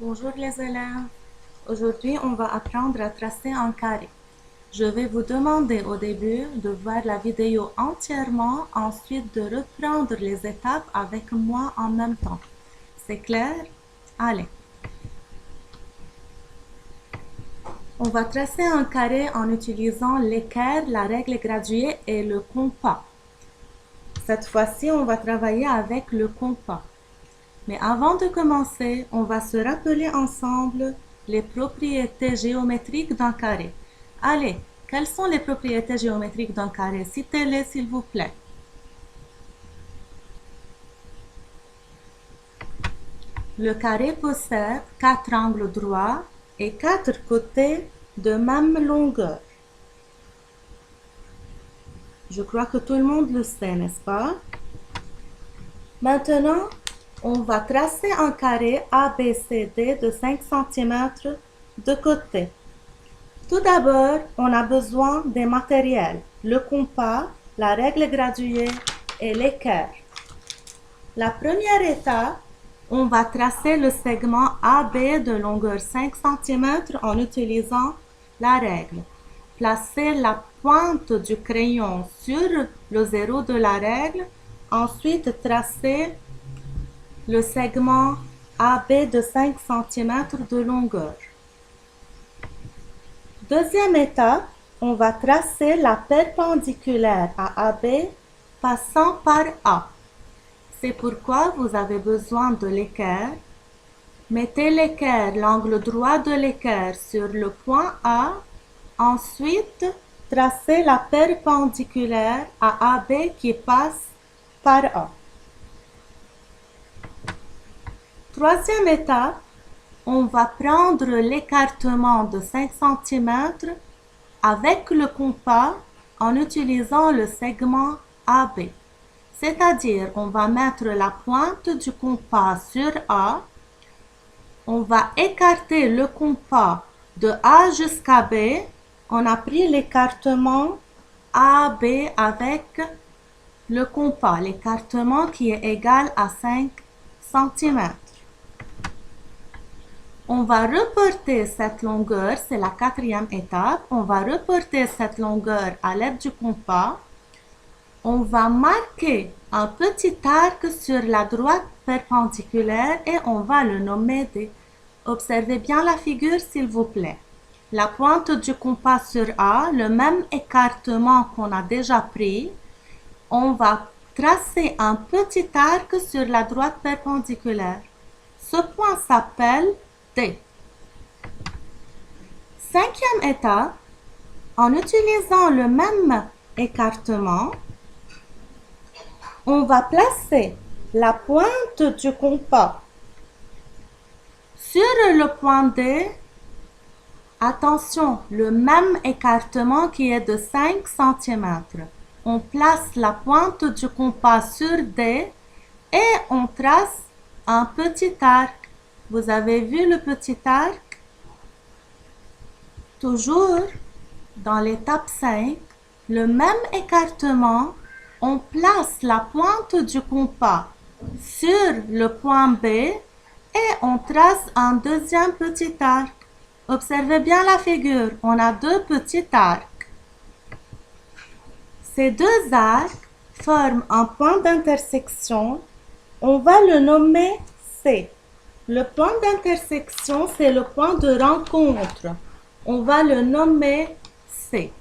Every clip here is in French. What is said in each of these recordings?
Bonjour les élèves. Aujourd'hui, on va apprendre à tracer un carré. Je vais vous demander au début de voir la vidéo entièrement, ensuite de reprendre les étapes avec moi en même temps. C'est clair? Allez. On va tracer un carré en utilisant l'équerre, la règle graduée et le compas. Cette fois-ci, on va travailler avec le compas. Mais avant de commencer, on va se rappeler ensemble les propriétés géométriques d'un carré. Allez, quelles sont les propriétés géométriques d'un carré? Citez-les s'il vous plaît. Le carré possède 4 angles droits et 4 côtés de même longueur. Je crois que tout le monde le sait, n'est-ce pas? Maintenant, on va tracer un carré ABCD de 5 cm de côté. Tout d'abord, on a besoin des matériels, le compas, la règle graduée et l'équerre. La première étape, on va tracer le segment AB de longueur 5 cm en utilisant la règle. Placez la pointe du crayon sur le zéro de la règle, ensuite tracez le segment AB de 5 cm de longueur. Deuxième étape, on va tracer la perpendiculaire à AB passant par A. C'est pourquoi vous avez besoin de l'équerre. Mettez l'équerre, l'angle droit de l'équerre sur le point A. Ensuite, tracez la perpendiculaire à AB qui passe par A. Troisième étape, on va prendre l'écartement de 5 cm avec le compas en utilisant le segment AB. C'est-à-dire, on va mettre la pointe du compas sur A, on va écarter le compas de A jusqu'à B, on a pris l'écartement AB avec le compas, l'écartement qui est égal à 5 cm. On va reporter cette longueur, c'est la quatrième étape. On va reporter cette longueur à l'aide du compas. On va marquer un petit arc sur la droite perpendiculaire et on va le nommer D. Observez bien la figure s'il vous plaît. La pointe du compas sur A, le même écartement qu'on a déjà pris. On va tracer un petit arc sur la droite perpendiculaire. Ce point s'appelle D. Cinquième étape, en utilisant le même écartement, on va placer la pointe du compas sur le point D. Attention, le même écartement qui est de 5 cm. On place la pointe du compas sur D et on trace un petit arc. Vous avez vu le petit arc? Toujours dans l'étape 5, le même écartement, on place la pointe du compas sur le point B et on trace un deuxième petit arc. Observez bien la figure, on a deux petits arcs. Ces deux arcs forment un point d'intersection, on va le nommer C. Le point d'intersection, c'est le point de rencontre. On va le nommer C.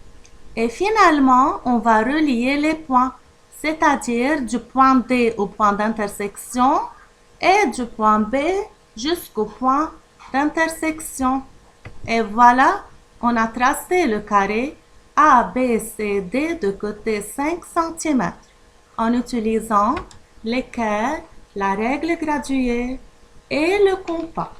Et finalement, on va relier les points, c'est-à-dire du point D au point d'intersection et du point B jusqu'au point d'intersection. Et voilà, on a tracé le carré ABCD de côté 5 cm en utilisant l'équerre, la règle graduée et le compas.